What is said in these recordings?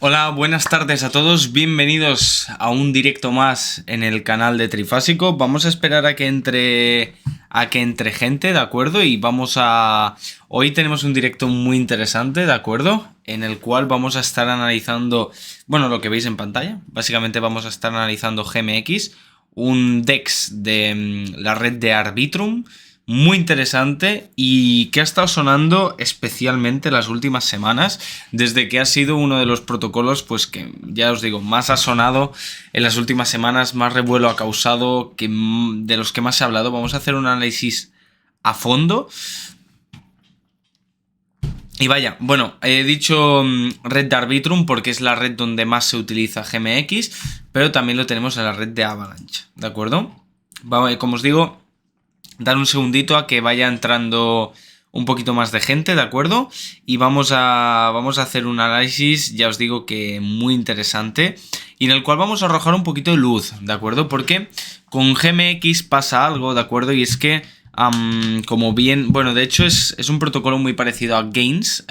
Hola, buenas tardes a todos, bienvenidos a un directo más en el canal de Trifásico. Vamos a esperar a que entre gente, ¿de acuerdo? Hoy tenemos un directo muy interesante, ¿de acuerdo? En el cual vamos a estar analizando, bueno, lo que veis en pantalla. Básicamente vamos a estar analizando GMX, un DEX de la red de Arbitrum, muy interesante y que ha estado sonando especialmente las últimas semanas, desde que ha sido uno de los protocolos, pues que ya os digo, más ha sonado en las últimas semanas, más revuelo ha causado, de los que más se ha hablado. Vamos a hacer un análisis a fondo. Y vaya, bueno, he dicho red de Arbitrum porque es la red donde más se utiliza GMX, pero también lo tenemos en la red de Avalanche, ¿de acuerdo? Como os digo, dar un segundito a que vaya entrando un poquito más de gente, ¿de acuerdo? Y vamos a hacer un análisis, ya os digo que muy interesante, y en el cual vamos a arrojar un poquito de luz, ¿de acuerdo? Porque con GMX pasa algo, ¿de acuerdo? Y es que, como bien, bueno, de hecho es un protocolo muy parecido a Gains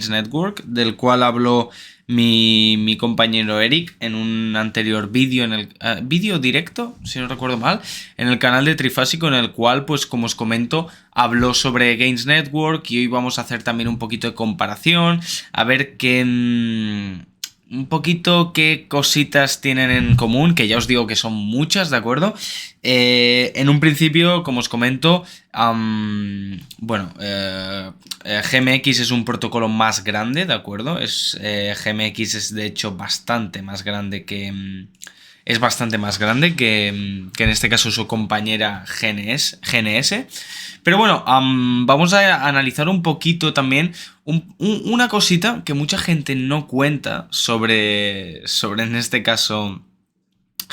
Network, del cual habló mi compañero Eric en un anterior vídeo, en el vídeo directo, si no recuerdo mal, en el canal de Trifásico, en el cual, pues como os comento, habló sobre Gains Network y hoy vamos a hacer también un poquito de comparación, a ver un poquito qué cositas tienen en común, que ya os digo que son muchas, ¿de acuerdo? En un principio, como os comento, GMX es un protocolo más grande, ¿de acuerdo? GMX es de hecho bastante más grande que... es bastante más grande que en este caso su compañera GNS. Pero bueno, vamos a analizar un poquito también una cosita que mucha gente no cuenta sobre en este caso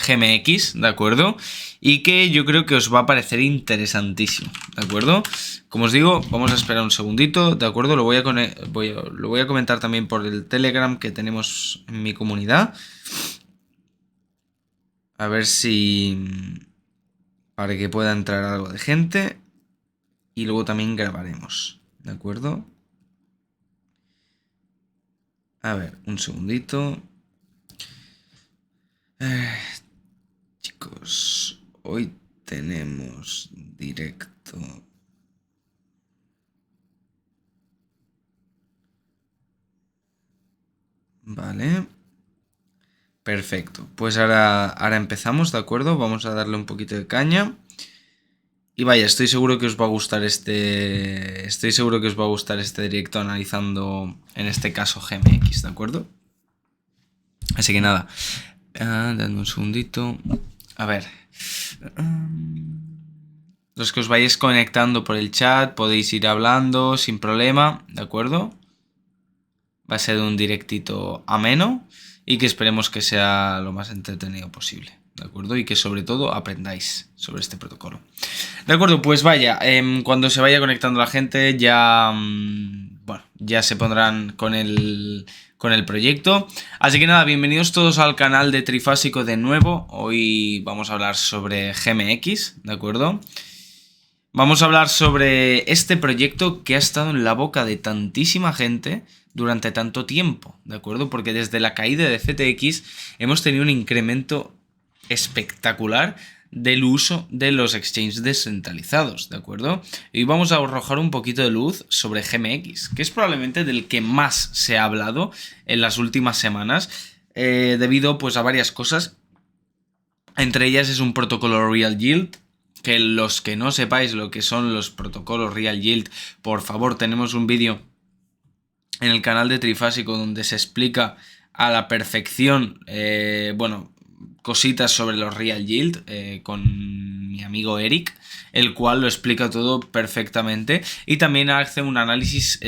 GMX, ¿de acuerdo? Y que yo creo que os va a parecer interesantísimo, ¿de acuerdo? Como os digo, vamos a esperar un segundito, ¿de acuerdo? Lo voy a comentar también por el Telegram que tenemos en mi comunidad. A ver si... para que pueda entrar algo de gente. Y luego también grabaremos, ¿de acuerdo? A ver, un segundito. Chicos, hoy tenemos directo. Vale. Perfecto. Pues ahora empezamos, ¿de acuerdo? Vamos a darle un poquito de caña. Y vaya, estoy seguro que os va a gustar Estoy seguro que os va a gustar este directo analizando, en este caso, GMX, ¿de acuerdo? Así que nada. Dando un segundito. A ver. Los que os vayáis conectando por el chat podéis ir hablando sin problema, ¿de acuerdo? Va a ser un directito ameno y que esperemos que sea lo más entretenido posible, ¿de acuerdo? Y que sobre todo aprendáis sobre este protocolo. De acuerdo, pues vaya, cuando se vaya conectando la gente ya, bueno, ya se pondrán con el proyecto. Así que nada, bienvenidos todos al canal de Trifásico de nuevo. Hoy vamos a hablar sobre GMX, ¿de acuerdo? Vamos a hablar sobre este proyecto que ha estado en la boca de tantísima gente durante tanto tiempo, ¿de acuerdo? Porque desde la caída de FTX hemos tenido un incremento espectacular del uso de los exchanges descentralizados, ¿de acuerdo? Y vamos a arrojar un poquito de luz sobre GMX, que es probablemente del que más se ha hablado en las últimas semanas, debido pues a varias cosas. Entre ellas es un protocolo Real Yield, que los que no sepáis lo que son los protocolos Real Yield, por favor, tenemos un vídeo en el canal de Trifásico donde se explica a la perfección, cositas sobre los Real Yield con mi amigo Eric, el cual lo explica todo perfectamente y también hace un análisis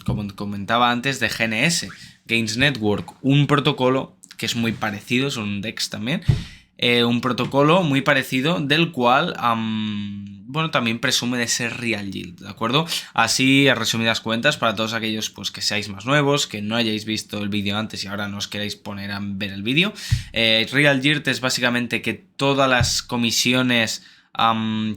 como comentaba antes, de GNS, Gains Network, un protocolo que es muy parecido, es un DEX también, un protocolo muy parecido del cual, también presume de ser Real Yield, ¿de acuerdo? Así, a resumidas cuentas, para todos aquellos pues que seáis más nuevos, que no hayáis visto el vídeo antes y ahora no os queráis poner a ver el vídeo, Real Yield es básicamente que todas las comisiones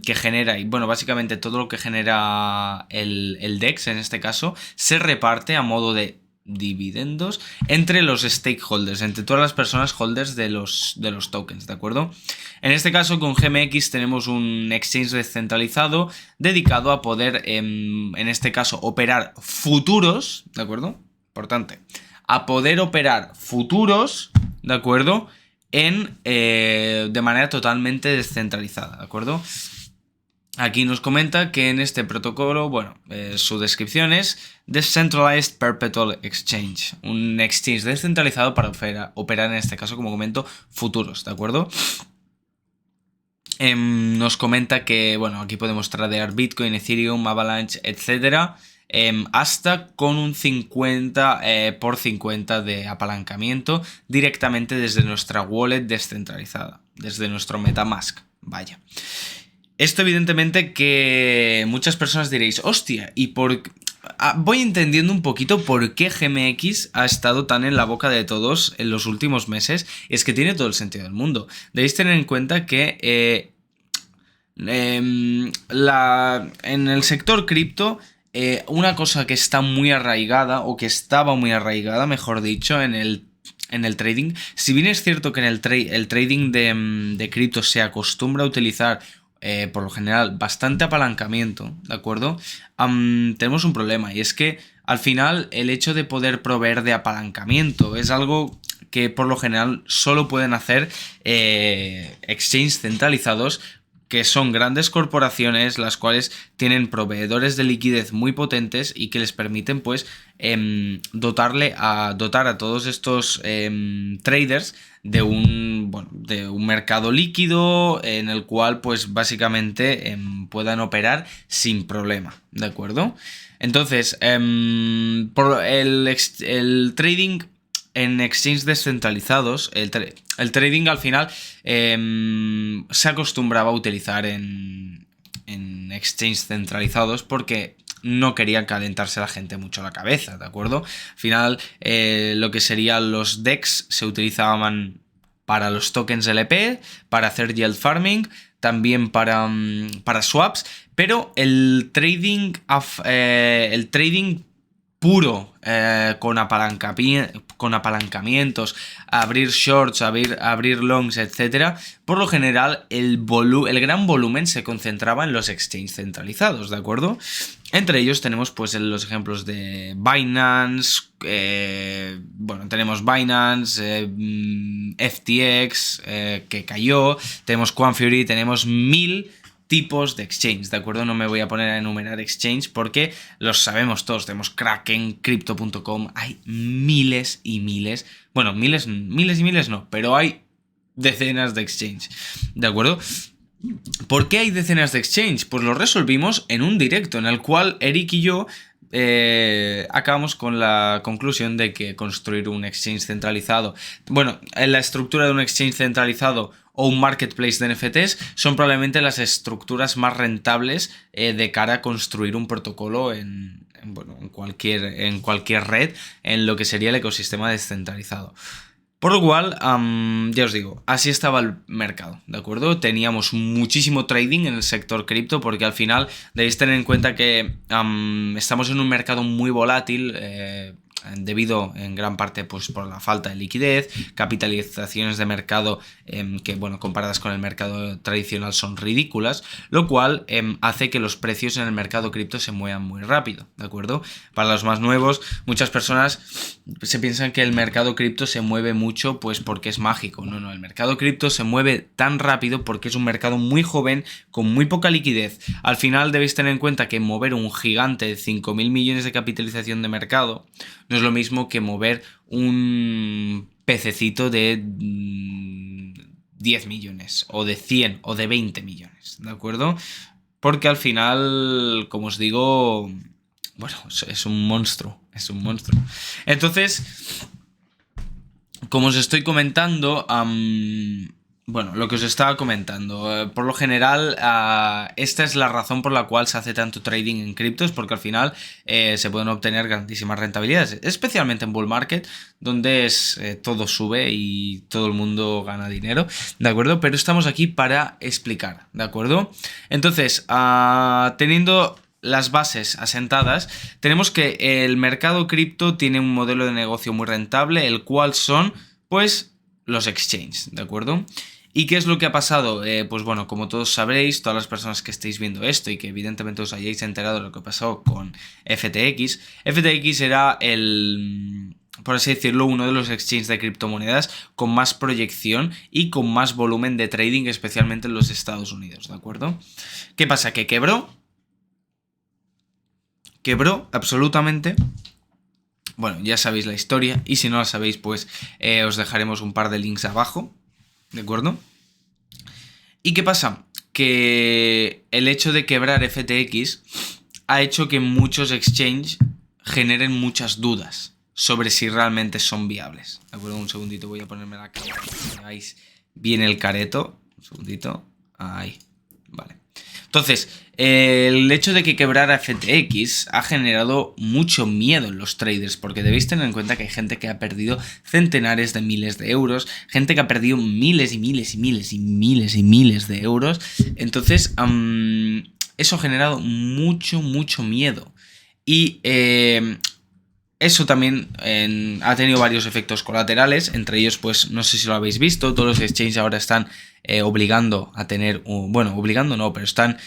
que genera, y bueno, básicamente todo lo que genera el DEX en este caso, se reparte a modo de dividendos entre los stakeholders, entre todas las personas holders de los tokens, ¿de acuerdo? En este caso con GMX tenemos un exchange descentralizado dedicado a poder, en este caso, operar futuros, ¿de acuerdo? Importante, a poder operar futuros, ¿de acuerdo? De manera totalmente descentralizada, ¿de acuerdo? Aquí nos comenta que en este protocolo, bueno, su descripción es Decentralized Perpetual Exchange, un exchange descentralizado para operar en este caso, como comento, futuros, ¿de acuerdo? Nos comenta que, bueno, aquí podemos tradear Bitcoin, Ethereum, Avalanche, etcétera, hasta con un 50 por 50 de apalancamiento directamente desde nuestra wallet descentralizada, desde nuestro MetaMask, vaya. Esto evidentemente que muchas personas diréis, hostia, y voy entendiendo un poquito por qué GMX ha estado tan en la boca de todos en los últimos meses. Es que tiene todo el sentido del mundo. Debéis tener en cuenta que en el sector cripto, una cosa que está muy arraigada, o que estaba muy arraigada, mejor dicho, en el trading, si bien es cierto que en el trading de cripto se acostumbra a utilizar por lo general bastante apalancamiento, ¿de acuerdo? Tenemos un problema, y es que al final el hecho de poder proveer de apalancamiento es algo que por lo general solo pueden hacer exchanges centralizados, que son grandes corporaciones las cuales tienen proveedores de liquidez muy potentes y que les permiten pues dotar a todos estos traders de un mercado líquido en el cual pues básicamente puedan operar sin problema, ¿de acuerdo? Entonces, por el trading en exchanges descentralizados, el trading al final se acostumbraba a utilizar en exchanges centralizados porque no querían calentarse la gente mucho la cabeza, ¿de acuerdo? Al final, lo que serían los DEX se utilizaban para los tokens LP, para hacer yield farming, también para swaps, pero el trading puro, con apalancamientos, abrir shorts, abrir longs, etcétera, por lo general el gran volumen se concentraba en los exchanges centralizados, ¿de acuerdo? Entre ellos tenemos pues los ejemplos de Binance, tenemos Binance, FTX, que cayó, tenemos Quanfury, tenemos 1000 tipos de exchange, ¿de acuerdo? No me voy a poner a enumerar exchange porque los sabemos todos. Tenemos Kraken, Crypto.com, hay miles y miles, bueno, miles y miles no, pero hay decenas de exchange, ¿de acuerdo? ¿Por qué hay decenas de exchange? Pues lo resolvimos en un directo en el cual Eric y yo acabamos con la conclusión de que construir un exchange centralizado, bueno, en la estructura de un exchange centralizado o un marketplace de NFTs son probablemente las estructuras más rentables de cara a construir un protocolo en cualquier red, en lo que sería el ecosistema descentralizado. Por lo cual, ya os digo, así estaba el mercado, ¿de acuerdo? Teníamos muchísimo trading en el sector cripto porque al final debéis tener en cuenta que estamos en un mercado muy volátil, debido en gran parte pues por la falta de liquidez, capitalizaciones de mercado que, bueno, comparadas con el mercado tradicional son ridículas, lo cual hace que los precios en el mercado cripto se muevan muy rápido, ¿de acuerdo? Para los más nuevos, muchas personas se piensan que el mercado cripto se mueve mucho pues porque es mágico. No, el mercado cripto se mueve tan rápido porque es un mercado muy joven, con muy poca liquidez. Al final debéis tener en cuenta que mover un gigante de 5.000 millones de capitalización de mercado no es lo mismo que mover un pececito de 10 millones, o de 100, o de 20 millones, ¿de acuerdo? Porque al final, como os digo, bueno, es un monstruo, es un monstruo. Entonces, como os estoy comentando, bueno, lo que os estaba comentando, por lo general, esta es la razón por la cual se hace tanto trading en criptos, porque al final se pueden obtener grandísimas rentabilidades, especialmente en bull market, donde todo sube y todo el mundo gana dinero, ¿de acuerdo? Pero estamos aquí para explicar, ¿de acuerdo? Entonces, teniendo las bases asentadas, tenemos que el mercado cripto tiene un modelo de negocio muy rentable, el cual son, pues, los exchanges, ¿de acuerdo? ¿Y qué es lo que ha pasado? Pues bueno, como todos sabréis, todas las personas que estéis viendo esto y que evidentemente os hayáis enterado de lo que pasó con FTX, FTX era por así decirlo, uno de los exchanges de criptomonedas con más proyección y con más volumen de trading, especialmente en los Estados Unidos, ¿de acuerdo? ¿Qué pasa? Que quebró absolutamente. Bueno, ya sabéis la historia, y si no la sabéis, pues os dejaremos un par de links abajo, ¿de acuerdo? ¿Y qué pasa? Que el hecho de quebrar FTX ha hecho que muchos exchanges generen muchas dudas sobre si realmente son viables. ¿De acuerdo? Un segundito, voy a ponerme la cámara para que veáis bien el careto. Un segundito. Ahí. Vale. Entonces, el hecho de que quebrara FTX ha generado mucho miedo en los traders, porque debéis tener en cuenta que hay gente que ha perdido centenares de miles de euros, gente que ha perdido miles y miles y miles y miles y miles de euros. Entonces, eso ha generado mucho miedo. Y eso también ha tenido varios efectos colaterales, entre ellos, pues no sé si lo habéis visto, todos los exchanges ahora están obligando a tener, bueno, obligando no, pero están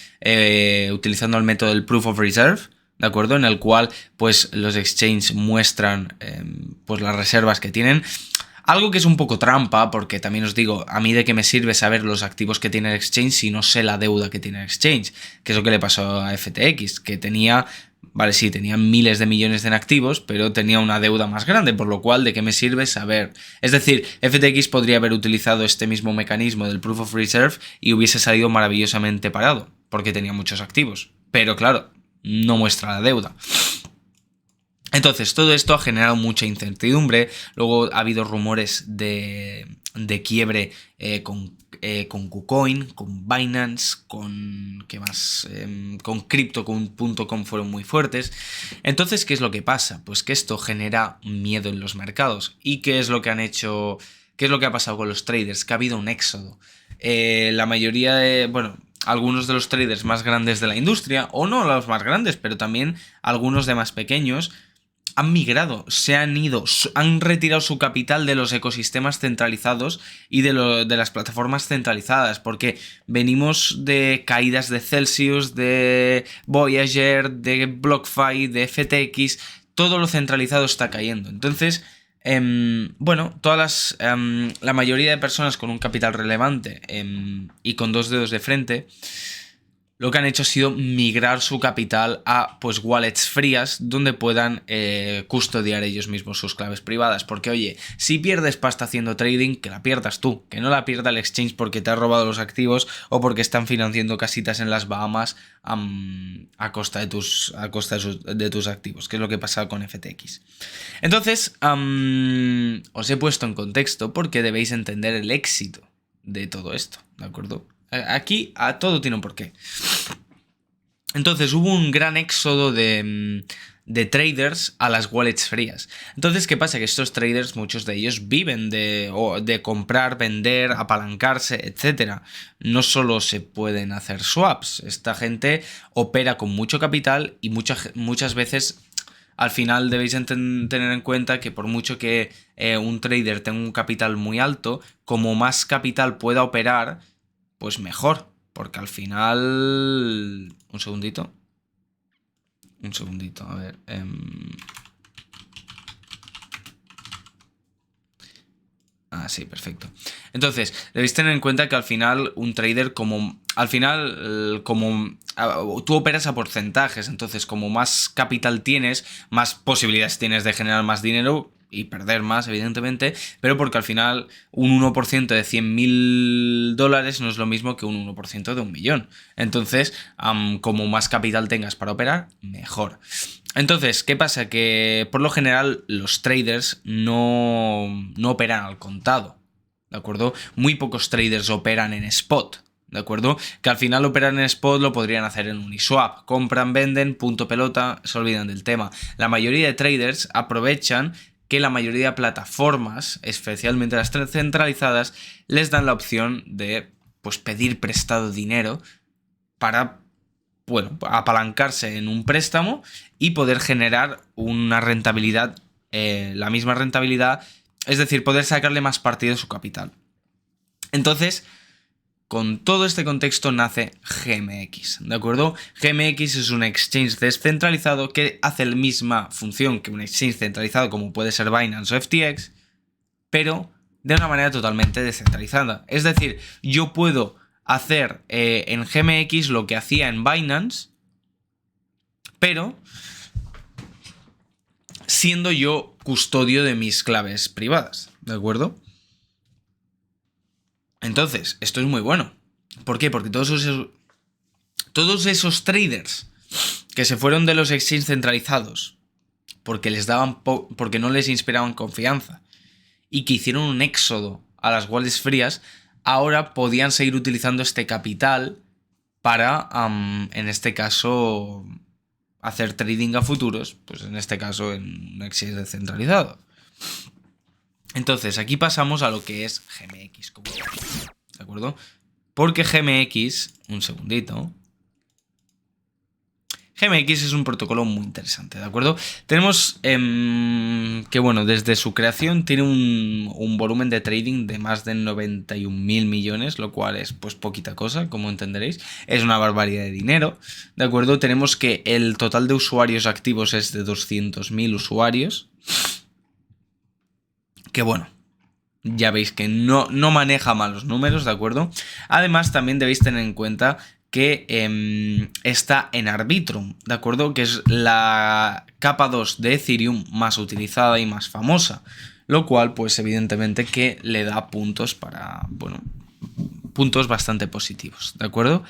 utilizando el método del Proof of Reserve, ¿de acuerdo? En el cual, pues, los exchanges muestran pues las reservas que tienen. Algo que es un poco trampa, porque también os digo, a mí de qué me sirve saber los activos que tiene el exchange si no sé la deuda que tiene el exchange, que es lo que le pasó a FTX, que tenía... Vale, sí, tenía miles de millones en activos, pero tenía una deuda más grande, por lo cual, ¿de qué me sirve saber? Es decir, FTX podría haber utilizado este mismo mecanismo del Proof of Reserve y hubiese salido maravillosamente parado, porque tenía muchos activos. Pero claro, no muestra la deuda. Entonces, todo esto ha generado mucha incertidumbre. Luego ha habido rumores de quiebre con KuCoin, con Binance, con... ¿qué más? Con Crypto.com fueron muy fuertes. Entonces, ¿qué es lo que pasa? Pues que esto genera miedo en los mercados. ¿Y qué es lo que han hecho? ¿Qué es lo que ha pasado con los traders? Que ha habido un éxodo. La mayoría de... bueno, algunos de los traders más grandes de la industria, o no los más grandes, pero también algunos de más pequeños, han migrado, se han ido, han retirado su capital de los ecosistemas centralizados y de las plataformas centralizadas, porque venimos de caídas de Celsius, de Voyager, de BlockFi, de FTX, todo lo centralizado está cayendo. Entonces, bueno, la mayoría de personas con un capital relevante y con dos dedos de frente, lo que han hecho ha sido migrar su capital a, pues, wallets frías donde puedan custodiar ellos mismos sus claves privadas. Porque, oye, si pierdes pasta haciendo trading, que la pierdas tú, que no la pierda el exchange porque te ha robado los activos o porque están financiando casitas en las Bahamas a costa de tus activos, que es lo que pasa con FTX. Entonces, os he puesto en contexto porque debéis entender el éxito de todo esto, ¿de acuerdo? Aquí a todo tiene un porqué. Entonces hubo un gran éxodo de traders a las wallets frías. Entonces, ¿qué pasa? Que estos traders, muchos de ellos viven de comprar, vender, apalancarse, etc. No solo se pueden hacer swaps. Esta gente opera con mucho capital y muchas veces... Al final debéis tener en cuenta que por mucho que un trader tenga un capital muy alto, como más capital pueda operar, pues mejor, porque al final... Un segundito, a ver... sí, perfecto. Entonces, debéis tener en cuenta que al final un trader tú operas a porcentajes, entonces como más capital tienes, más posibilidades tienes de generar más dinero y perder más, evidentemente, pero porque al final un 1% de $100.000 no es lo mismo que un 1% de 1.000.000. Entonces, como más capital tengas para operar, mejor. Entonces, ¿qué pasa? Que por lo general los traders no operan al contado, ¿de acuerdo? Muy pocos traders operan en spot, ¿de acuerdo? Que al final operan en spot lo podrían hacer en Uniswap. Compran, venden, punto pelota, se olvidan del tema. La mayoría de traders aprovechan que la mayoría de plataformas, especialmente las centralizadas, les dan la opción de, pues, pedir prestado dinero para bueno, apalancarse en un préstamo y poder generar una rentabilidad, la misma rentabilidad, es decir, poder sacarle más partido a su capital. Entonces, con todo este contexto nace GMX, ¿de acuerdo? GMX es un exchange descentralizado que hace la misma función que un exchange centralizado como puede ser Binance o FTX, pero de una manera totalmente descentralizada. Es decir, yo puedo hacer en GMX lo que hacía en Binance, pero siendo yo custodio de mis claves privadas, ¿de acuerdo? Entonces, esto es muy bueno. ¿Por qué? Porque todos esos traders que se fueron de los exchanges centralizados porque porque no les inspiraban confianza y que hicieron un éxodo a las wallets frías, ahora podían seguir utilizando este capital para, en este caso, hacer trading a futuros, pues en este caso en un exchange descentralizado. Entonces, aquí pasamos a lo que es GMX, ¿de acuerdo? Porque GMX, un segundito, GMX es un protocolo muy interesante, ¿de acuerdo? Tenemos que, bueno, desde su creación tiene un volumen de trading de más de 91.000 millones, lo cual es pues poquita cosa, como entenderéis. Es una barbaridad de dinero, ¿de acuerdo? Tenemos que el total de usuarios activos es de 200.000 usuarios. Que bueno, ya veis que no maneja malos números, ¿de acuerdo? Además, también debéis tener en cuenta que está en Arbitrum, ¿de acuerdo? Que es la capa 2 de Ethereum más utilizada y más famosa, lo cual, pues evidentemente que le da puntos para, bueno, puntos bastante positivos, ¿de acuerdo?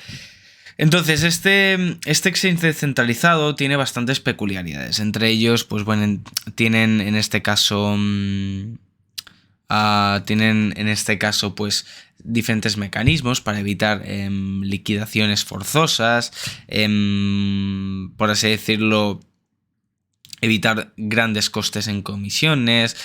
Entonces, este exchange descentralizado tiene bastantes peculiaridades. Entre ellos, pues bueno, tienen en este caso... tienen en este caso pues diferentes mecanismos para evitar liquidaciones forzosas, por así decirlo, evitar grandes costes en comisiones,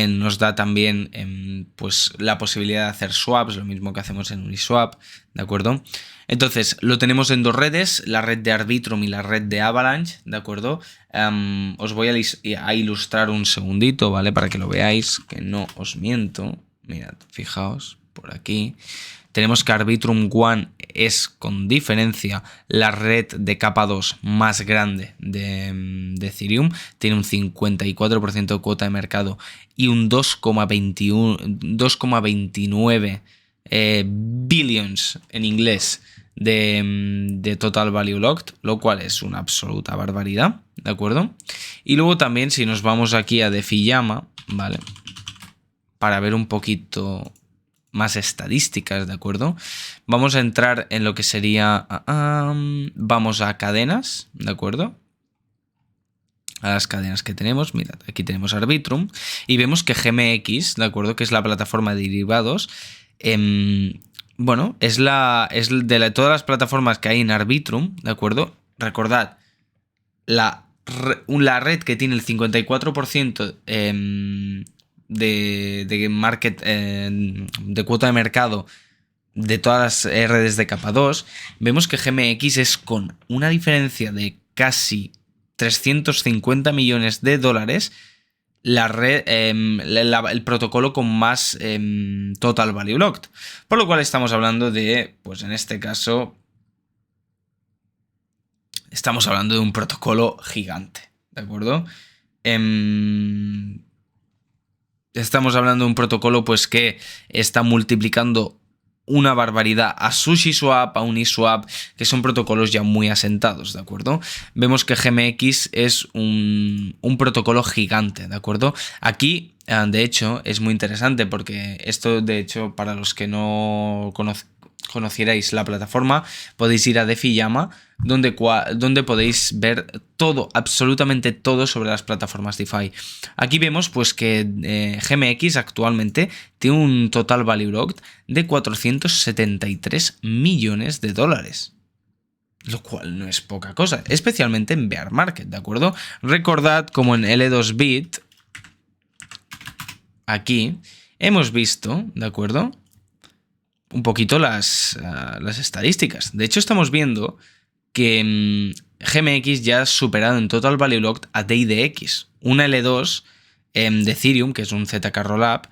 nos da también pues la posibilidad de hacer swaps, lo mismo que hacemos en Uniswap, ¿de acuerdo? Entonces, lo tenemos en dos redes, la red de Arbitrum y la red de Avalanche, ¿de acuerdo? Os voy a ilustrar un segundito, ¿vale? Para que lo veáis, que no os miento. Mirad, fijaos, por aquí. Tenemos que Arbitrum One es con diferencia la red de capa 2 más grande de Ethereum. Tiene un 54% de cuota de mercado y un 2,29 billions en inglés de total value locked, lo cual es una absoluta barbaridad, ¿de acuerdo? Y luego también si nos vamos aquí a DeFi-Llama, ¿vale? Para ver un poquito más estadísticas, ¿de acuerdo? Vamos a entrar en lo que sería... vamos a cadenas, ¿de acuerdo? A las cadenas que tenemos, mirad, aquí tenemos Arbitrum y vemos que GMX, ¿de acuerdo? Que es la plataforma de derivados, bueno, es de todas las plataformas que hay en Arbitrum, ¿de acuerdo? Recordad, la red que tiene el 54% de market, de cuota de mercado de todas las redes de capa 2, vemos que GMX es con una diferencia de casi 350 millones de dólares la red, el protocolo con más total value locked, por lo cual estamos hablando de, pues en este caso estamos hablando de un protocolo gigante, ¿de acuerdo? Estamos hablando de un protocolo pues que está multiplicando una barbaridad a SushiSwap, a Uniswap, que son protocolos ya muy asentados, ¿de acuerdo? Vemos que GMX es un protocolo gigante, ¿de acuerdo? Aquí, de hecho, es muy interesante porque esto, de hecho, para los que no conocierais la plataforma, podéis ir a DeFi-Llama, donde podéis ver todo, absolutamente todo sobre las plataformas DeFi. Aquí vemos pues que GMX actualmente tiene un total value locked de 473 millones de dólares. Lo cual no es poca cosa, especialmente en bear market, ¿de acuerdo? Recordad como en L2Bit, aquí hemos visto, ¿de acuerdo?, un poquito las estadísticas. De hecho, estamos viendo que GMX ya ha superado en Total Value Locked a DayDX, una L2 de Ethereum, que es un ZK Rollup,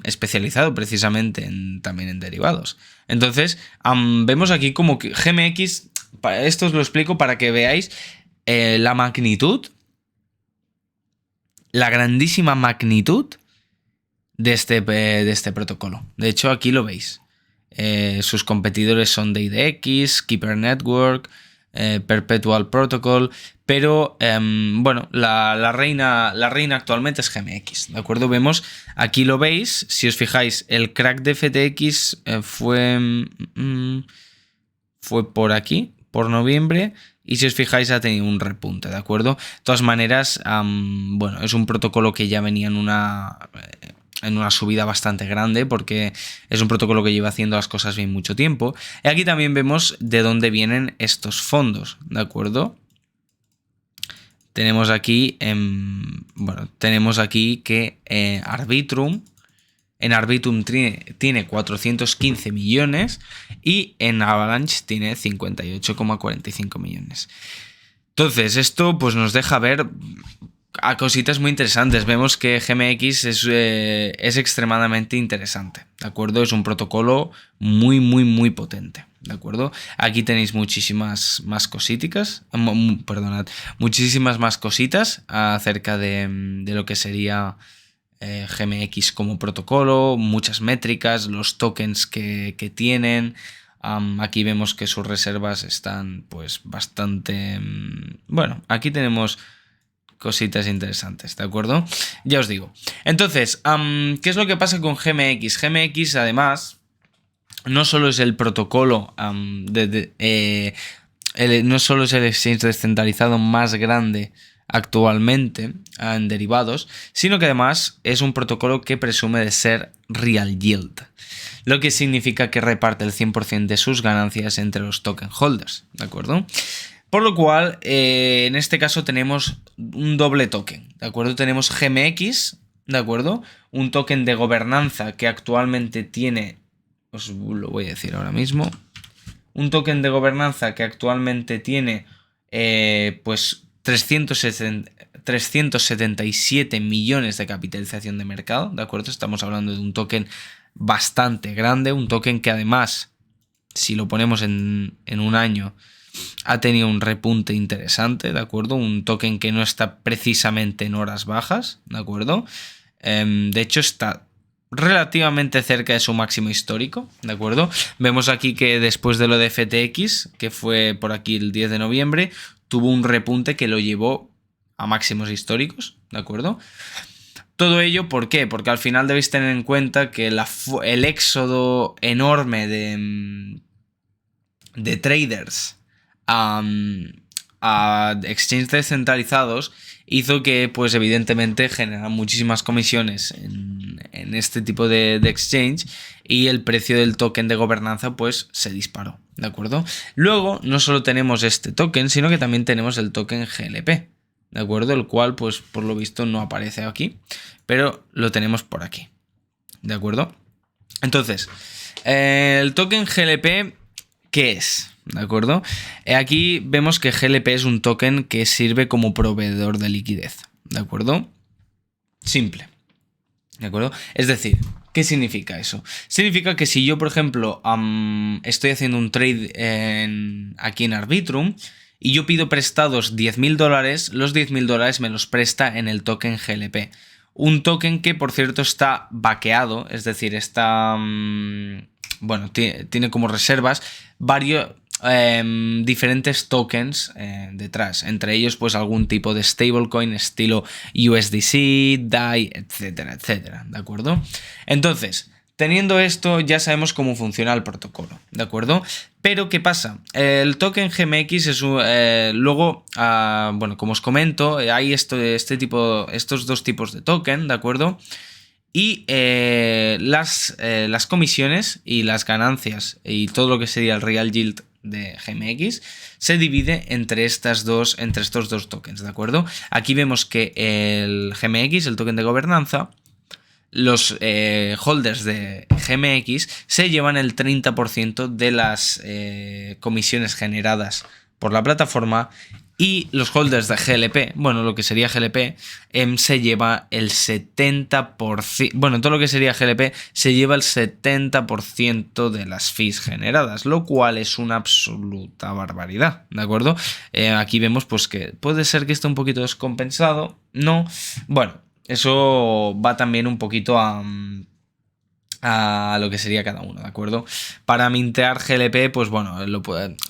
especializado precisamente también en derivados. Entonces, vemos aquí como que GMX, esto os lo explico para que veáis la magnitud, la grandísima magnitud de este protocolo. De hecho, aquí lo veis. Sus competidores son DayDX, Keeper Network, Perpetual Protocol, pero bueno, la reina actualmente es GMX, ¿de acuerdo? Vemos, aquí lo veis, si os fijáis, el crack de FTX fue por aquí, por noviembre, y si os fijáis ha tenido un repunte, ¿de acuerdo? De todas maneras, bueno, es un protocolo que ya venía en una subida bastante grande, porque es un protocolo que lleva haciendo las cosas bien mucho tiempo. Y aquí también vemos de dónde vienen estos fondos, ¿de acuerdo? Tenemos aquí, que Arbitrum, en Arbitrum tiene 415 millones y en Avalanche tiene 58,45 millones. Entonces, esto pues nos deja ver a cositas muy interesantes. Vemos que GMX es extremadamente interesante, ¿de acuerdo? Es un protocolo muy, muy, muy potente, ¿de acuerdo? Aquí tenéis muchísimas más cositas, muchísimas más cositas acerca de lo que sería GMX como protocolo, muchas métricas, los tokens que tienen. Aquí vemos que sus reservas están pues bastante... bueno, aquí tenemos cositas interesantes, ¿de acuerdo? Ya os digo. Entonces, ¿qué es lo que pasa con GMX? GMX, además, no solo es el protocolo, no solo es el exchange descentralizado más grande actualmente en derivados, sino que además es un protocolo que presume de ser real yield, lo que significa que reparte el 100% de sus ganancias entre los token holders, ¿de acuerdo? Por lo cual, en este caso tenemos un doble token, ¿de acuerdo? Tenemos GMX, ¿de acuerdo? Un token de gobernanza que actualmente tiene, os lo voy a decir ahora mismo, un token de gobernanza que actualmente tiene, pues 377 millones de capitalización de mercado, ¿de acuerdo? Estamos hablando de un token bastante grande, un token que además, si lo ponemos en un año, ha tenido un repunte interesante, ¿de acuerdo? Un token que no está precisamente en horas bajas, ¿de acuerdo? De hecho, está relativamente cerca de su máximo histórico, ¿de acuerdo? Vemos aquí que después de lo de FTX, que fue por aquí el 10 de noviembre, tuvo un repunte que lo llevó a máximos históricos, ¿de acuerdo? Todo ello, ¿por qué? Porque al final debéis tener en cuenta que el éxodo enorme de traders a exchanges descentralizados hizo que, pues evidentemente, generan muchísimas comisiones en este tipo de exchange, y el precio del token de gobernanza pues se disparó, ¿de acuerdo? Luego no solo tenemos este token, sino que también tenemos el token GLP, ¿de acuerdo? El cual pues por lo visto no aparece aquí, pero lo tenemos por aquí, ¿de acuerdo? Entonces, el token GLP, ¿qué es? ¿De acuerdo? Aquí vemos que GLP es un token que sirve como proveedor de liquidez, ¿de acuerdo? Simple, ¿de acuerdo? Es decir, ¿qué significa eso? Significa que si yo, por ejemplo, estoy haciendo un trade aquí en Arbitrum y yo pido prestados $10.000, los $10.000 me los presta en el token GLP. Un token que, por cierto, está vaqueado, es decir, está... bueno, tiene como reservas varios... diferentes tokens detrás, entre ellos pues algún tipo de stablecoin estilo USDC, DAI, etcétera, etcétera, ¿de acuerdo? Entonces, teniendo esto ya sabemos cómo funciona el protocolo, ¿de acuerdo? Pero ¿qué pasa? El token GMX es luego, bueno, como os comento, hay estos dos tipos de token, ¿de acuerdo? Y las comisiones y las ganancias y todo lo que sería el real yield de GMX se divide entre estos dos tokens, ¿de acuerdo? Aquí vemos que el GMX, el token de gobernanza, los holders de GMX se llevan el 30% de las comisiones generadas por la plataforma. Y los holders de GLP, bueno, lo que sería GLP, se lleva el 70%, bueno, todo lo que sería GLP se lleva el 70% de las fees generadas, lo cual es una absoluta barbaridad, ¿de acuerdo? Aquí vemos pues que puede ser que esté un poquito descompensado, ¿no? Bueno, eso va también un poquito a lo que sería cada uno, ¿de acuerdo? Para mintear GLP, pues bueno,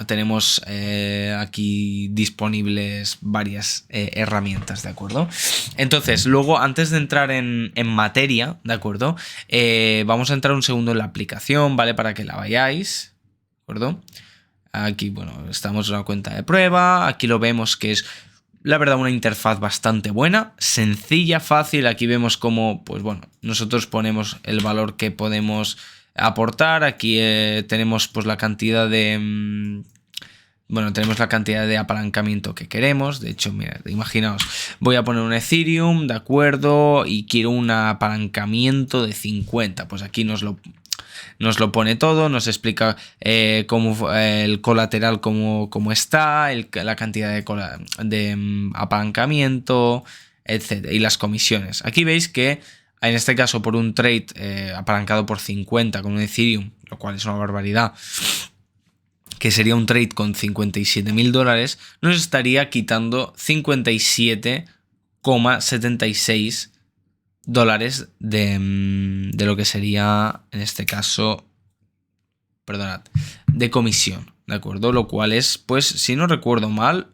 tenemos aquí disponibles varias herramientas, ¿de acuerdo? Entonces, luego, antes de entrar en materia, ¿de acuerdo? Vamos a entrar un segundo en la aplicación, ¿vale? Para que la veáis, ¿de acuerdo? Aquí, bueno, estamos en una cuenta de prueba, aquí lo vemos que es, la verdad, una interfaz bastante buena, sencilla, fácil. Aquí vemos cómo, pues bueno, nosotros ponemos el valor que podemos aportar. Aquí tenemos pues la cantidad de... bueno, tenemos la cantidad de apalancamiento que queremos. De hecho, mirad, imaginaos, voy a poner un Ethereum, ¿de acuerdo? Y quiero un apalancamiento de 50. Pues aquí nos lo pone todo, nos explica cómo el colateral cómo está, la cantidad de apalancamiento, etc. Y las comisiones. Aquí veis que en este caso por un trade apalancado por 50 con un Ethereum, lo cual es una barbaridad, que sería un trade con $57.000, nos estaría quitando 57,76 dólares de lo que sería, en este caso, perdonad, de comisión, ¿de acuerdo? Lo cual es, pues, si no recuerdo mal,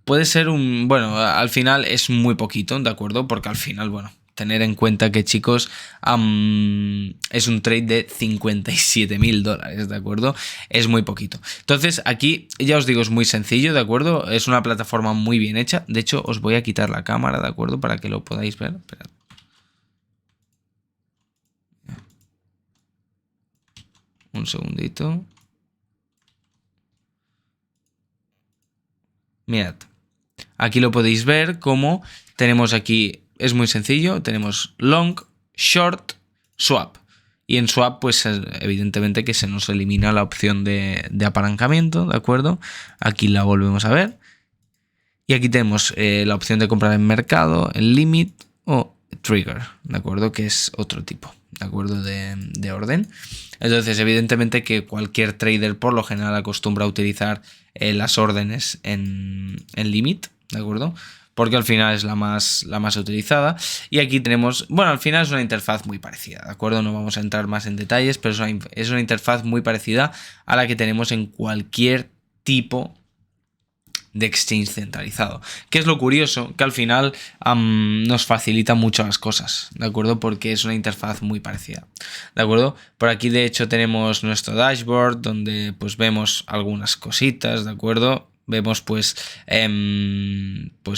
puede ser bueno, al final es muy poquito, ¿de acuerdo? Porque al final, bueno, tener en cuenta que, chicos, es un trade de $57.000, ¿de acuerdo? Es muy poquito. Entonces, aquí, ya os digo, es muy sencillo, ¿de acuerdo? Es una plataforma muy bien hecha. De hecho, os voy a quitar la cámara, ¿de acuerdo? Para que lo podáis ver. Esperad. Un segundito. Mirad. Aquí lo podéis ver como tenemos aquí, es muy sencillo, tenemos long, short, swap. Y en swap, pues evidentemente que se nos elimina la opción de apalancamiento, ¿de acuerdo? Aquí la volvemos a ver. Y aquí tenemos la opción de comprar en mercado, en limit o trigger, ¿de acuerdo? Que es otro tipo, ¿de acuerdo? De orden. Entonces, evidentemente que cualquier trader por lo general acostumbra a utilizar las órdenes en limit, ¿de acuerdo? Porque al final es la más utilizada. Y aquí tenemos, bueno, al final es una interfaz muy parecida, ¿de acuerdo? No vamos a entrar más en detalles, pero es una interfaz muy parecida a la que tenemos en cualquier tipo de exchange centralizado. ¿Qué es lo curioso? Que al final nos facilita mucho las cosas, ¿de acuerdo? Porque es una interfaz muy parecida, ¿de acuerdo? Por aquí de hecho tenemos nuestro dashboard donde pues vemos algunas cositas, ¿de acuerdo? Vemos pues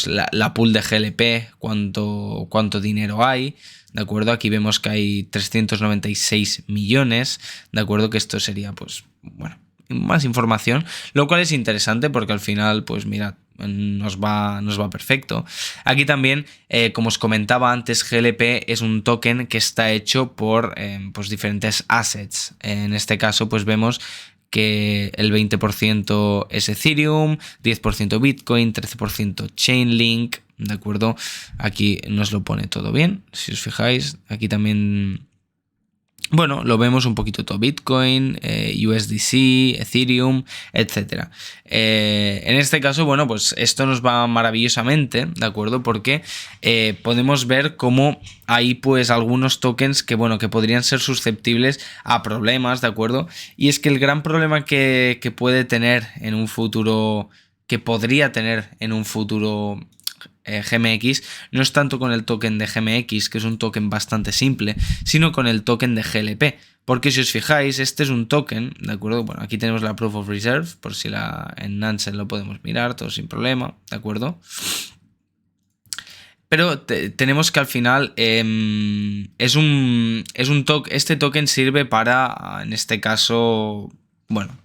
la pool de GLP, cuánto dinero hay, ¿de acuerdo? Aquí vemos que hay 396 millones, ¿de acuerdo? Que esto sería pues, bueno, más información, lo cual es interesante porque al final, pues mirad, nos va perfecto. Aquí también, como os comentaba antes, GLP es un token que está hecho por pues diferentes assets. En este caso, pues vemos que el 20% es Ethereum, 10% Bitcoin, 13% Chainlink, ¿de acuerdo? Aquí nos lo pone todo bien, si os fijáis, aquí también... Bueno, lo vemos un poquito todo, Bitcoin, USDC, Ethereum, etc. En este caso, bueno, pues esto nos va maravillosamente, ¿de acuerdo? Porque podemos ver cómo hay pues algunos tokens que, bueno, que podrían ser susceptibles a problemas, ¿de acuerdo? Y es que el gran problema que puede tener en un futuro, que podría tener en un futuro... GMX no es tanto con el token de GMX, que es un token bastante simple, sino con el token de GLP, porque si os fijáis, este es un token, ¿de acuerdo? Bueno, aquí tenemos la Proof of Reserve, por si en Nansen lo podemos mirar, todo sin problema, ¿de acuerdo? Pero tenemos que al final este token sirve para, en este caso, bueno,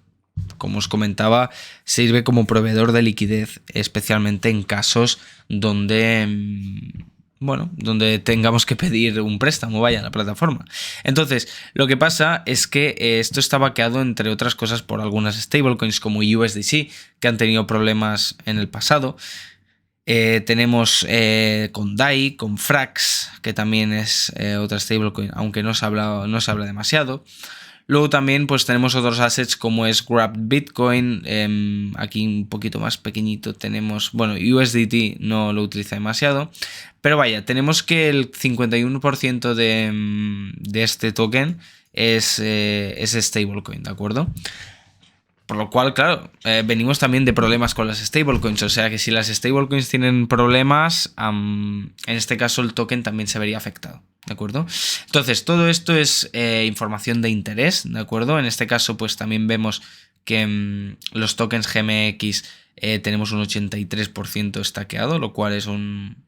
como os comentaba, sirve como proveedor de liquidez, especialmente en casos donde bueno, donde tengamos que pedir un préstamo, vaya, a la plataforma. Entonces, lo que pasa es que esto está vaqueado, entre otras cosas, por algunas stablecoins como USDC, que han tenido problemas en el pasado. Tenemos con DAI, con Frax, que también es otra stablecoin, aunque no se habla demasiado. Luego también pues tenemos otros assets como es Grab Bitcoin, aquí un poquito más pequeñito tenemos, bueno, USDT no lo utiliza demasiado, pero vaya, tenemos que el 51% de este token es stablecoin, ¿de acuerdo? Por lo cual, claro, venimos también de problemas con las stablecoins. O sea que si las stablecoins tienen problemas, en este caso el token también se vería afectado. ¿De acuerdo? Entonces, todo esto es información de interés, ¿de acuerdo? En este caso, pues también vemos que los tokens GMX tenemos un 83% estaqueado, lo cual es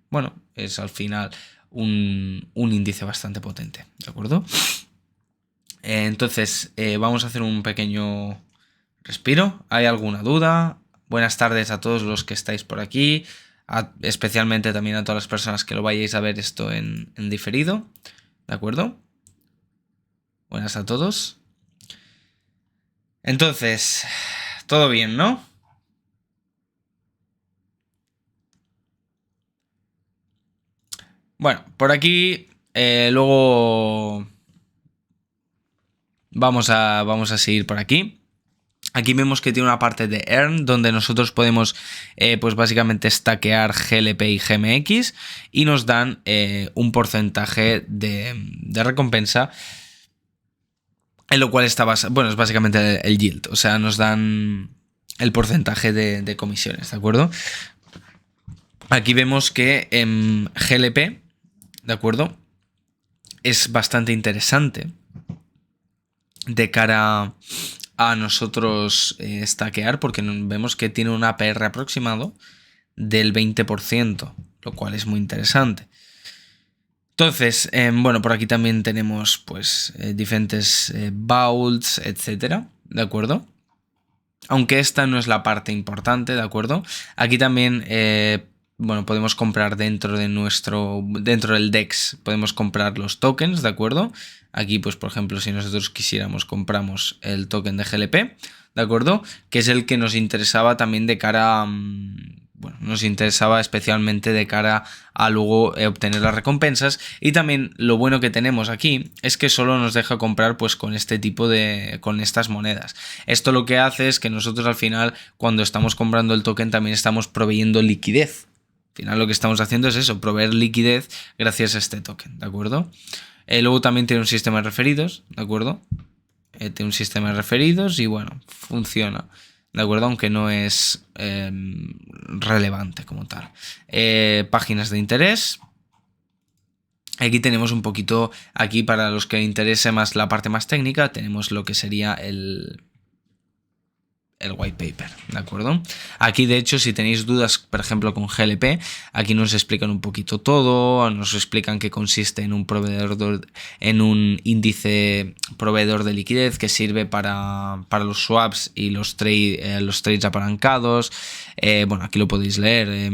bueno, es al final un índice bastante potente, ¿de acuerdo? Entonces, vamos a hacer un pequeño respiro. ¿Hay alguna duda? Buenas tardes a todos los que estáis por aquí, especialmente también a todas las personas que lo vayáis a ver esto en diferido. ¿De acuerdo? Buenas a todos. Entonces, todo bien, ¿no? Bueno, por aquí luego vamos a seguir por aquí. Aquí vemos que tiene una parte de Earn donde nosotros podemos pues básicamente stackear GLP y GMX y nos dan un porcentaje de recompensa, en lo cual está bueno, es básicamente el yield, o sea, nos dan el porcentaje de comisiones, ¿de acuerdo? Aquí vemos que en GLP, ¿de acuerdo? Es bastante interesante de cara a nosotros stackear, porque vemos que tiene un APR aproximado del 20%, lo cual es muy interesante. Entonces, bueno, por aquí también tenemos pues diferentes vaults, etcétera, ¿de acuerdo? Aunque esta no es la parte importante, ¿de acuerdo? Aquí también, bueno, podemos comprar dentro del DEX, podemos comprar los tokens, ¿de acuerdo? Aquí, pues, por ejemplo, si nosotros quisiéramos, compramos el token de GLP, ¿de acuerdo? Que es el que nos interesaba también de cara a, bueno, nos interesaba especialmente de cara a luego obtener las recompensas. Y también lo bueno que tenemos aquí es que solo nos deja comprar pues con este tipo con estas monedas. Esto lo que hace es que nosotros al final, cuando estamos comprando el token, también estamos proveyendo liquidez. Al final lo que estamos haciendo es eso, proveer liquidez gracias a este token, ¿de acuerdo? Luego también tiene un sistema de referidos, ¿de acuerdo? Tiene un sistema de referidos y bueno, funciona, ¿de acuerdo? Aunque no es relevante como tal. Páginas de interés. Aquí tenemos un poquito, aquí para los que les interese más la parte más técnica, tenemos lo que sería el white paper, ¿de acuerdo? Aquí, de hecho, si tenéis dudas, por ejemplo, con GLP, aquí nos explican un poquito todo, nos explican que consiste en en un índice proveedor de liquidez que sirve para los swaps y los trades apalancados. Bueno, aquí lo podéis leer.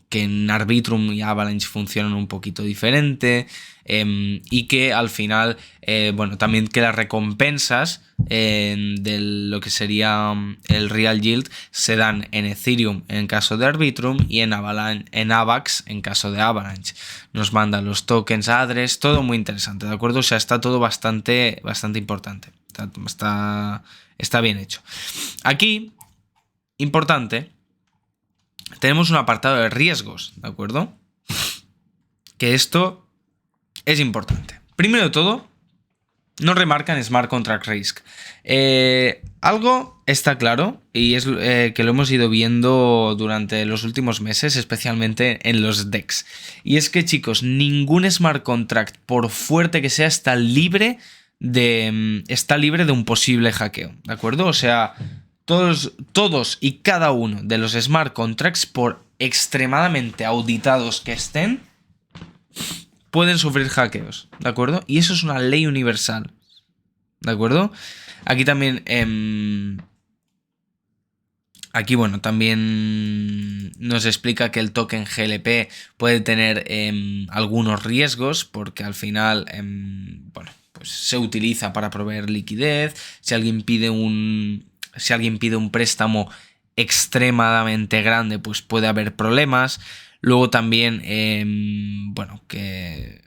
Que en Arbitrum y Avalanche funcionan un poquito diferente, y que al final, bueno, también que las recompensas de lo que sería el Real Yield se dan en Ethereum en caso de Arbitrum y en AVAX en caso de Avalanche. Nos mandan los tokens address, todo muy interesante, ¿de acuerdo? O sea, está todo bastante importante. Está bien hecho. Aquí, importante, tenemos un apartado de riesgos, ¿de acuerdo? Que esto es importante. Primero de todo, nos remarcan Smart Contract Risk. Algo está claro y es que lo hemos ido viendo durante los últimos meses, especialmente en los DEX. Y es que, chicos, ningún Smart Contract, por fuerte que sea, está libre de un posible hackeo, ¿de acuerdo? O sea, todos y cada uno de los smart contracts, por extremadamente auditados que estén, pueden sufrir hackeos, ¿de acuerdo? Y eso es una ley universal, ¿de acuerdo? Aquí también Aquí, bueno, también nos explica que el token GLP puede tener algunos riesgos porque al final, bueno, pues se utiliza para proveer liquidez. Si alguien pide un préstamo extremadamente grande, pues puede haber problemas. Luego también, bueno, que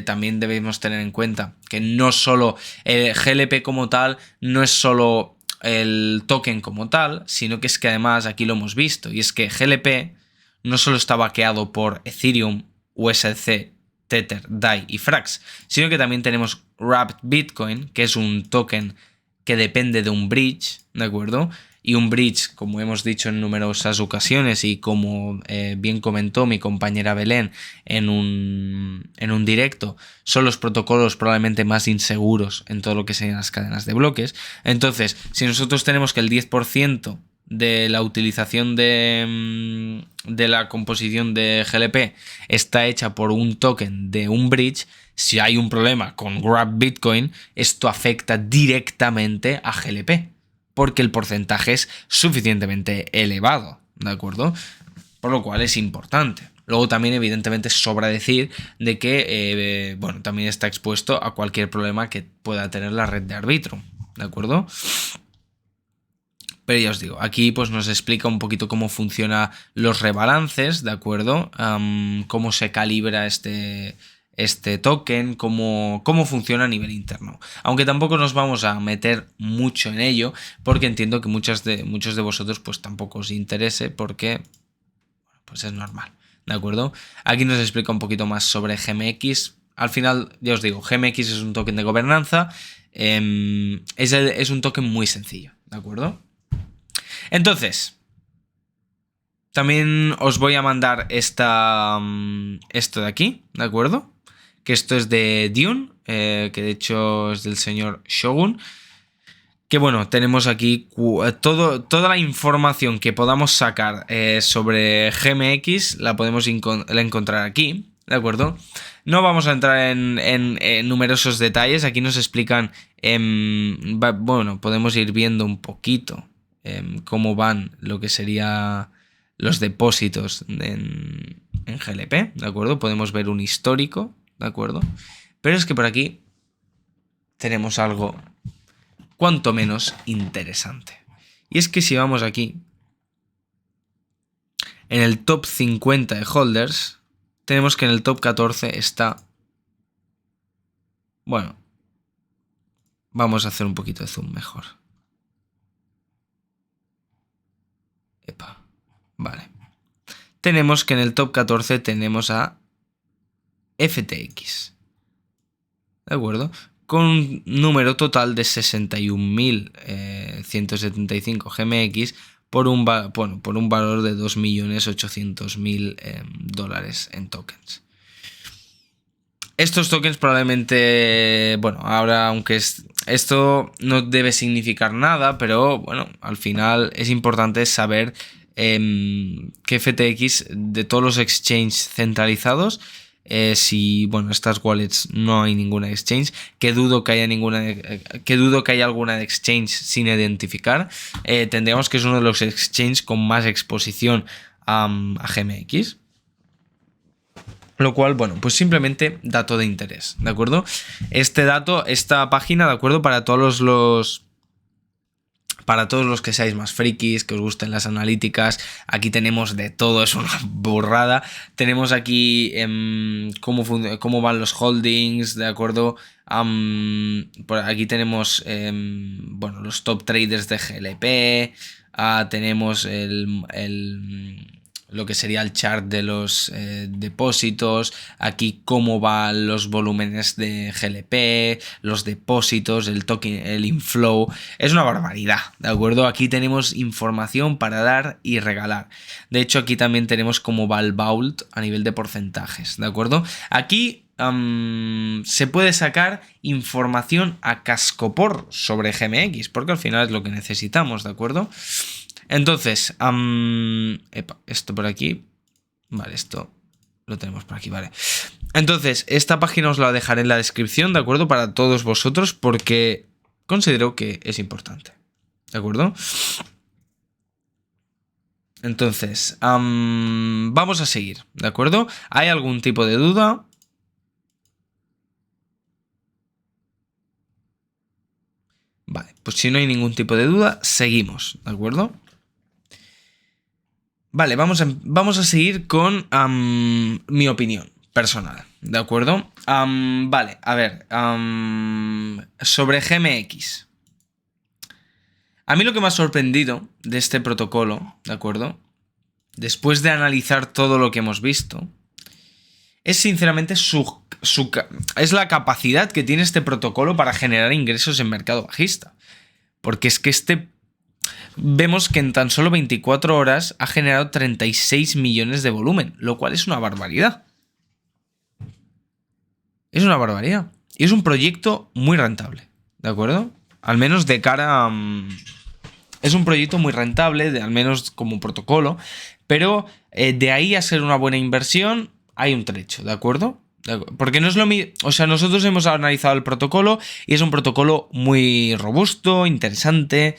también debemos tener en cuenta que no solo el GLP como tal, no es solo el token como tal, sino que es que además aquí lo hemos visto, y es que GLP no solo está baqueado por Ethereum, USDC, Tether, DAI y Frax, sino que también tenemos Wrapped Bitcoin, que es un token que depende de un bridge, ¿de acuerdo? Y un bridge, como hemos dicho en numerosas ocasiones y como bien comentó mi compañera Belén en un directo, son los protocolos probablemente más inseguros en todo lo que sean las cadenas de bloques. Entonces, si nosotros tenemos que el 10% de la utilización de la composición de GLP está hecha por un token de un bridge, si hay un problema con Grab Bitcoin, esto afecta directamente a GLP, porque el porcentaje es suficientemente elevado, ¿de acuerdo? Por lo cual es importante. Luego también evidentemente sobra decir de que bueno, también está expuesto a cualquier problema que pueda tener la red de Arbitrum, ¿de acuerdo? Pero ya os digo, aquí pues nos explica un poquito cómo funcionan los rebalances, ¿de acuerdo? Cómo se calibra este token, cómo funciona a nivel interno. Aunque tampoco nos vamos a meter mucho en ello, porque entiendo que muchos de vosotros pues tampoco os interese, porque pues es normal, ¿de acuerdo? Aquí nos explica un poquito más sobre GMX. Al final, ya os digo, GMX es un token de gobernanza, es un token muy sencillo, ¿de acuerdo? Entonces, también os voy a mandar esto de aquí, ¿de acuerdo? Que esto es de Dune, que de hecho es del señor Shogun. Que bueno, tenemos aquí toda la información que podamos sacar sobre GMX la podemos encontrar aquí, ¿de acuerdo? No vamos a entrar en numerosos detalles, aquí nos explican, bueno, podemos ir viendo un poquito cómo van lo que sería los depósitos en GLP, ¿de acuerdo? Podemos ver un histórico, ¿de acuerdo? Pero es que por aquí tenemos algo cuanto menos interesante. Y es que si vamos aquí, en el top 50 de holders, tenemos que en el top 14 está... Bueno, vamos a hacer un poquito de zoom mejor. Epa, vale. Tenemos que en el top 14 tenemos a FTX. ¿De acuerdo? Con un número total de 61.175 GMX por un valor de 2.800.000 dólares en tokens. Estos tokens probablemente, bueno, ahora aunque esto no debe significar nada, pero bueno, al final es importante saber que FTX, de todos los exchanges centralizados, si, bueno, estas wallets no hay ninguna exchange, que dudo que haya alguna de exchange sin identificar, tendríamos que es uno de los exchanges con más exposición a GMX. Lo cual, bueno, pues simplemente dato de interés, ¿de acuerdo? Esta página, ¿de acuerdo? Para todos los que seáis más frikis, que os gusten las analíticas, aquí tenemos de todo, es una burrada. Tenemos aquí cómo van los holdings, ¿de acuerdo? Por aquí tenemos bueno, los top traders de GLP, tenemos lo que sería el chart de los depósitos, aquí cómo van los volúmenes de GLP, los depósitos, el token, el inflow, es una barbaridad, ¿de acuerdo? Aquí tenemos información para dar y regalar. De hecho, aquí también tenemos cómo va el vault a nivel de porcentajes, ¿de acuerdo? Aquí se puede sacar información a cascopor sobre GMX, porque al final es lo que necesitamos, ¿de acuerdo? Entonces, esto por aquí. Vale, esto lo tenemos por aquí, vale. Entonces, esta página os la dejaré en la descripción, ¿de acuerdo? Para todos vosotros, porque considero que es importante, ¿de acuerdo? Entonces, vamos a seguir, ¿de acuerdo? ¿Hay algún tipo de duda? Vale, pues si no hay ningún tipo de duda, seguimos, ¿de acuerdo? Vale, vamos a seguir con mi opinión personal, ¿de acuerdo? Vale, a ver, sobre GMX. A mí lo que me ha sorprendido de este protocolo, ¿de acuerdo? Después de analizar todo lo que hemos visto, es sinceramente es la capacidad que tiene este protocolo para generar ingresos en mercado bajista. Porque es que vemos que en tan solo 24 horas ha generado 36 millones de volumen, lo cual es una barbaridad. Es una barbaridad. Y es un proyecto muy rentable, ¿de acuerdo? Al menos de cara a... Es un proyecto muy rentable, al menos como protocolo, pero de ahí a ser una buena inversión hay un trecho, ¿de acuerdo? Porque no es lo mismo, o sea, nosotros hemos analizado el protocolo y es un protocolo muy robusto, interesante,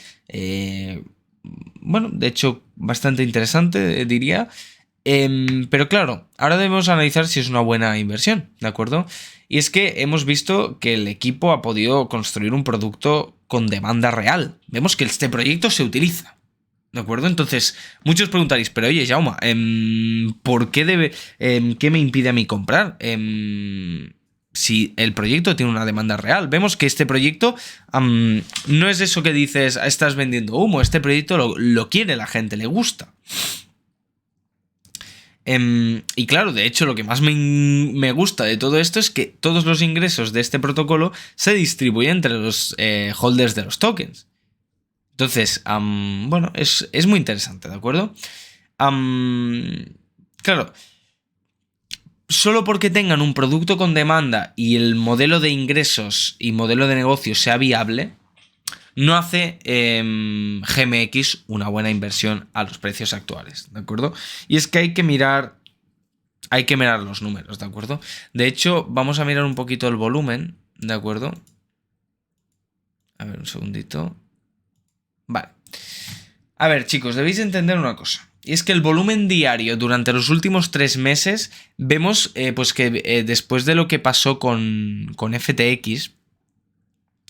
bueno, de hecho, bastante interesante, diría. Pero claro, ahora debemos analizar si es una buena inversión, ¿de acuerdo? Y es que hemos visto que el equipo ha podido construir un producto con demanda real. Vemos que este proyecto se utiliza, ¿de acuerdo? Entonces, muchos preguntaréis, pero oye, Jaume, ¿por qué qué me impide a mí comprar? Si el proyecto tiene una demanda real. Vemos que este proyecto no es eso que dices, estás vendiendo humo. Este proyecto lo quiere la gente, le gusta. Y claro, de hecho, lo que más me gusta de todo esto es que todos los ingresos de este protocolo se distribuyen entre los holders de los tokens. Entonces, bueno, es muy interesante, ¿de acuerdo? Claro, solo porque tengan un producto con demanda y el modelo de ingresos y modelo de negocio sea viable, no hace GMX una buena inversión a los precios actuales, ¿de acuerdo? Y es que hay que mirar los números, ¿de acuerdo? De hecho, vamos a mirar un poquito el volumen, ¿de acuerdo? A ver, un segundito. Vale. A ver, chicos, debéis entender una cosa. Y es que el volumen diario durante los últimos 3 meses, vemos pues que después de lo que pasó con FTX,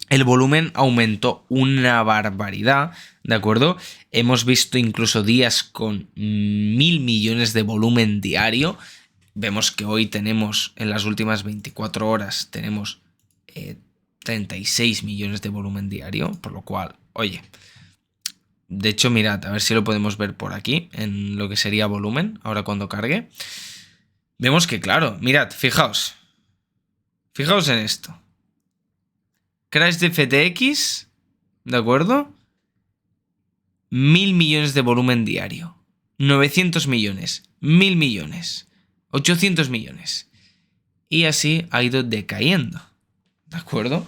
el volumen aumentó una barbaridad, ¿de acuerdo? Hemos visto incluso días con 1.000 millones de volumen diario. Vemos que hoy tenemos, en las últimas 24 horas, tenemos 36 millones de volumen diario, por lo cual, oye, de hecho, mirad, a ver si lo podemos ver por aquí, en lo que sería volumen, ahora cuando cargue. Vemos que, claro, mirad, fijaos en esto. Crash de FTX, ¿de acuerdo? 1.000 millones de volumen diario. 900 millones. 1.000 millones. 800 millones. Y así ha ido decayendo. ¿De acuerdo?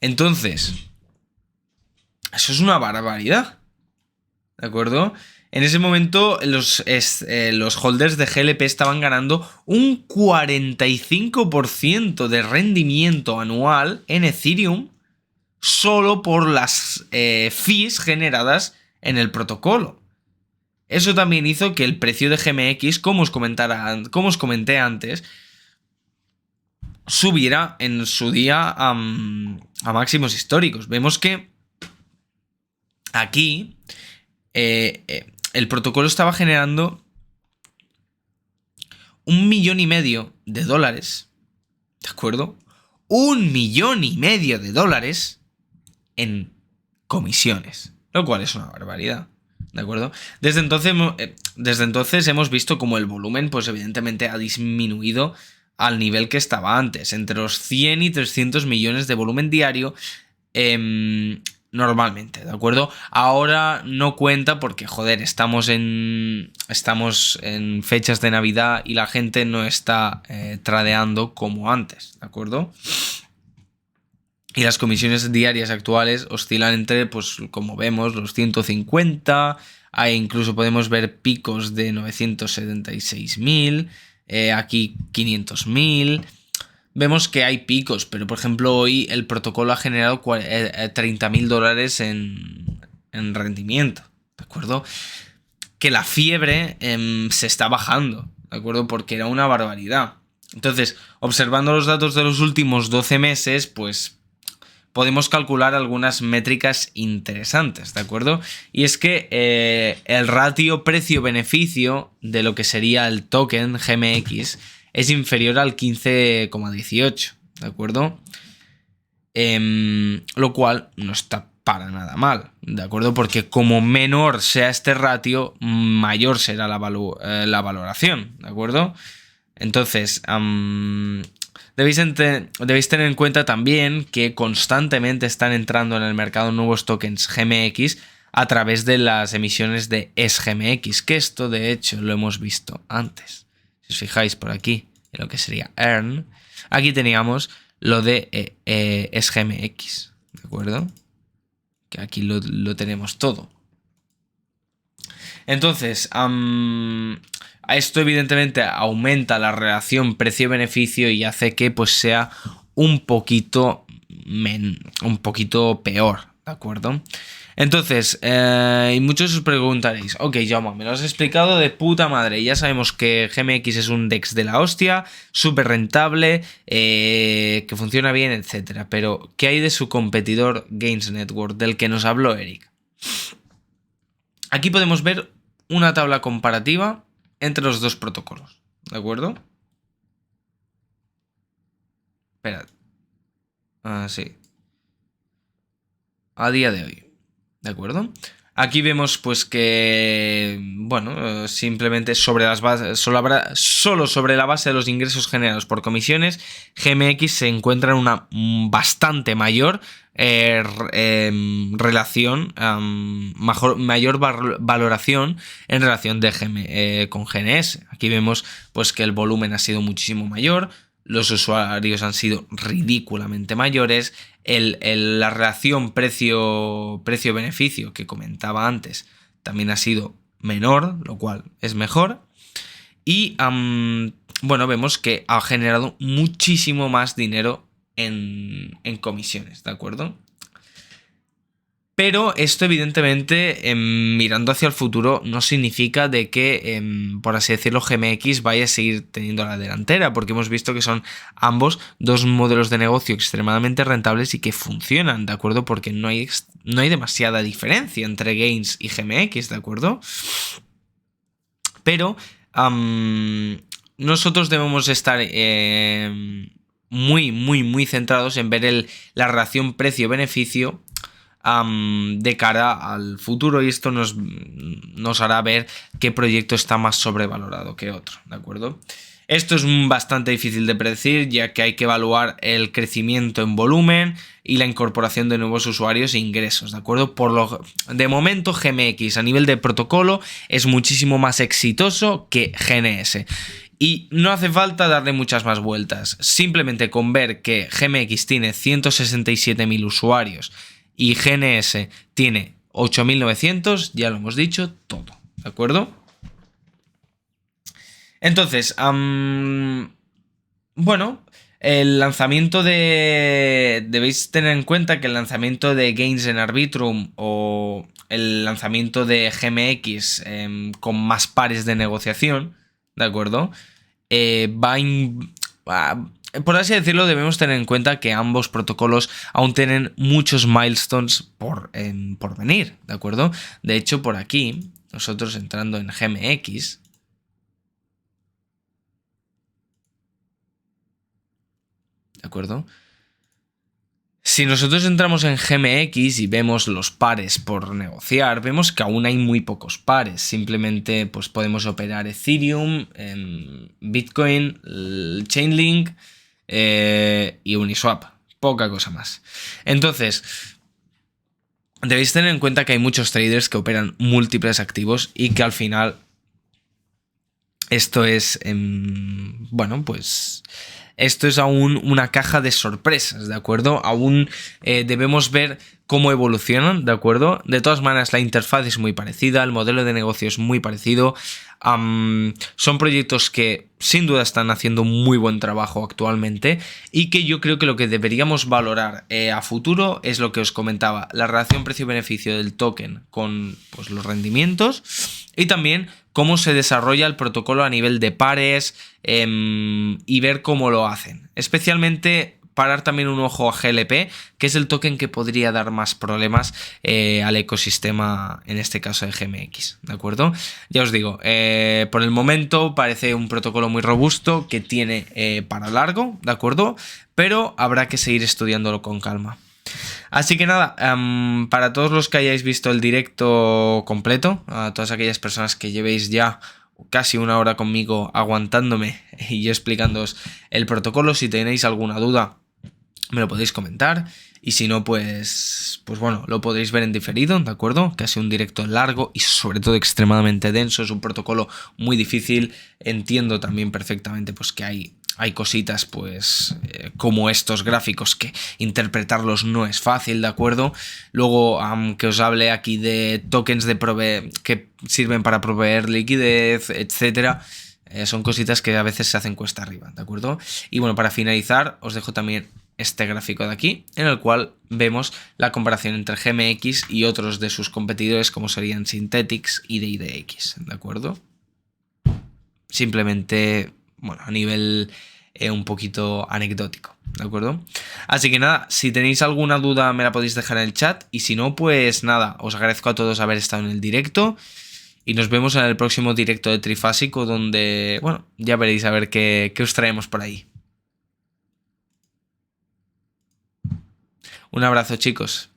Entonces, eso es una barbaridad. ¿De acuerdo? En ese momento los holders de GLP estaban ganando un 45% de rendimiento anual en Ethereum solo por las fees generadas en el protocolo. Eso también hizo que el precio de GMX, como os comenté antes, subiera en su día a máximos históricos. Vemos que aquí el protocolo estaba generando $1,500,000, ¿de acuerdo? $1,500,000 en comisiones, lo cual es una barbaridad, ¿de acuerdo? Desde entonces hemos visto como el volumen, pues evidentemente ha disminuido al nivel que estaba antes, entre los 100 y 300 millones de volumen diario normalmente, ¿de acuerdo? Ahora no cuenta porque, joder, estamos en fechas de Navidad y la gente no está tradeando como antes, ¿de acuerdo? Y las comisiones diarias actuales oscilan entre, pues como vemos, los 150, incluso podemos ver picos de 976.000, aquí 500.000. Vemos que hay picos, pero por ejemplo hoy el protocolo ha generado $30.000 en rendimiento, ¿de acuerdo? que la fiebre se está bajando, ¿de acuerdo? Porque era una barbaridad. Entonces, observando los datos de los últimos 12 meses, pues podemos calcular algunas métricas interesantes, ¿de acuerdo? Y es que el ratio precio-beneficio de lo que sería el token GMX es inferior al 15,18, ¿de acuerdo? Lo cual no está para nada mal, ¿de acuerdo? Porque como menor sea este ratio, mayor será la valoración, ¿de acuerdo? Entonces, debéis tener en cuenta también que constantemente están entrando en el mercado nuevos tokens GMX a través de las emisiones de SGMX, que esto de hecho lo hemos visto antes. Si os fijáis por aquí, en lo que sería Earn, aquí teníamos lo de SGMX, ¿de acuerdo? Que aquí lo tenemos todo. Entonces, esto evidentemente aumenta la relación precio-beneficio y hace que pues sea un poquito peor, ¿de acuerdo? Entonces, y muchos os preguntaréis, ok, Jaume, me lo has explicado de puta madre, ya sabemos que GMX es un DEX de la hostia, súper rentable, que funciona bien, etc. Pero, ¿qué hay de su competidor Gains Network, del que nos habló Eric? Aquí podemos ver una tabla comparativa entre los dos protocolos, ¿de acuerdo? Esperad. Sí. A día de hoy, ¿de acuerdo? Aquí vemos pues que, bueno, simplemente sobre las bases, solo sobre la base de los ingresos generados por comisiones, GMX se encuentra en una bastante mayor relación, mayor valoración en relación con GNS. Aquí vemos pues que el volumen ha sido muchísimo mayor, los usuarios han sido ridículamente mayores, la relación precio-beneficio que comentaba antes también ha sido menor, lo cual es mejor. Y bueno, vemos que ha generado muchísimo más dinero en comisiones, ¿de acuerdo? Pero esto evidentemente, mirando hacia el futuro, no significa de que, por así decirlo, GMX vaya a seguir teniendo la delantera, porque hemos visto que son ambos dos modelos de negocio extremadamente rentables y que funcionan, ¿de acuerdo? Porque no hay demasiada diferencia entre Gains y GMX, ¿de acuerdo? Pero nosotros debemos estar muy centrados en ver la relación precio-beneficio de cara al futuro, y esto nos hará ver qué proyecto está más sobrevalorado que otro, ¿de acuerdo? Esto es bastante difícil de predecir, ya que hay que evaluar el crecimiento en volumen y la incorporación de nuevos usuarios e ingresos, ¿de acuerdo? De momento, GMX a nivel de protocolo es muchísimo más exitoso que GNS. Y no hace falta darle muchas más vueltas. Simplemente con ver que GMX tiene 167.000 usuarios y GNS tiene 8.900, ya lo hemos dicho todo, ¿de acuerdo? Entonces, bueno, el lanzamiento debéis tener en cuenta que el lanzamiento de Gains en Arbitrum o el lanzamiento de GMX con más pares de negociación, ¿de acuerdo? Por así decirlo, debemos tener en cuenta que ambos protocolos aún tienen muchos milestones por venir, ¿de acuerdo? De hecho, por aquí, nosotros entrando en GMX, ¿de acuerdo? Si nosotros entramos en GMX y vemos los pares por negociar, vemos que aún hay muy pocos pares. Simplemente pues, podemos operar Ethereum, Bitcoin, Chainlink y Uniswap. Poca cosa más. Entonces, debéis tener en cuenta que hay muchos traders que operan múltiples activos y que al final esto es, bueno, pues esto es aún una caja de sorpresas, ¿de acuerdo? Aún debemos ver cómo evolucionan, ¿de acuerdo? De todas maneras, la interfaz es muy parecida, el modelo de negocio es muy parecido. Son proyectos que sin duda están haciendo muy buen trabajo actualmente y que yo creo que lo que deberíamos valorar a futuro es lo que os comentaba, la relación precio-beneficio del token con pues, los rendimientos y también cómo se desarrolla el protocolo a nivel de pares y ver cómo lo hacen. Especialmente parar también un ojo a GLP, que es el token que podría dar más problemas al ecosistema, en este caso de GMX, ¿de acuerdo? Ya os digo, por el momento parece un protocolo muy robusto que tiene para largo, ¿de acuerdo? Pero habrá que seguir estudiándolo con calma. Así que nada, para todos los que hayáis visto el directo completo, a todas aquellas personas que llevéis ya casi una hora conmigo aguantándome y yo explicándoos el protocolo, si tenéis alguna duda me lo podéis comentar y si no pues bueno, lo podréis ver en diferido, ¿de acuerdo? Que ha sido un directo largo y sobre todo extremadamente denso, es un protocolo muy difícil, entiendo también perfectamente pues que hay cositas pues como estos gráficos que interpretarlos no es fácil, ¿de acuerdo? Luego que os hable aquí de tokens que sirven para proveer liquidez, etcétera. Son cositas que a veces se hacen cuesta arriba, ¿de acuerdo? Y bueno, para finalizar os dejo también este gráfico de aquí, en el cual vemos la comparación entre GMX y otros de sus competidores como serían Synthetix y DIDX, ¿de acuerdo? Simplemente, bueno, a nivel un poquito anecdótico, ¿de acuerdo? Así que nada, si tenéis alguna duda me la podéis dejar en el chat y si no, pues nada, os agradezco a todos haber estado en el directo y nos vemos en el próximo directo de Trifásico donde, bueno, ya veréis a ver qué os traemos por ahí. Un abrazo, chicos.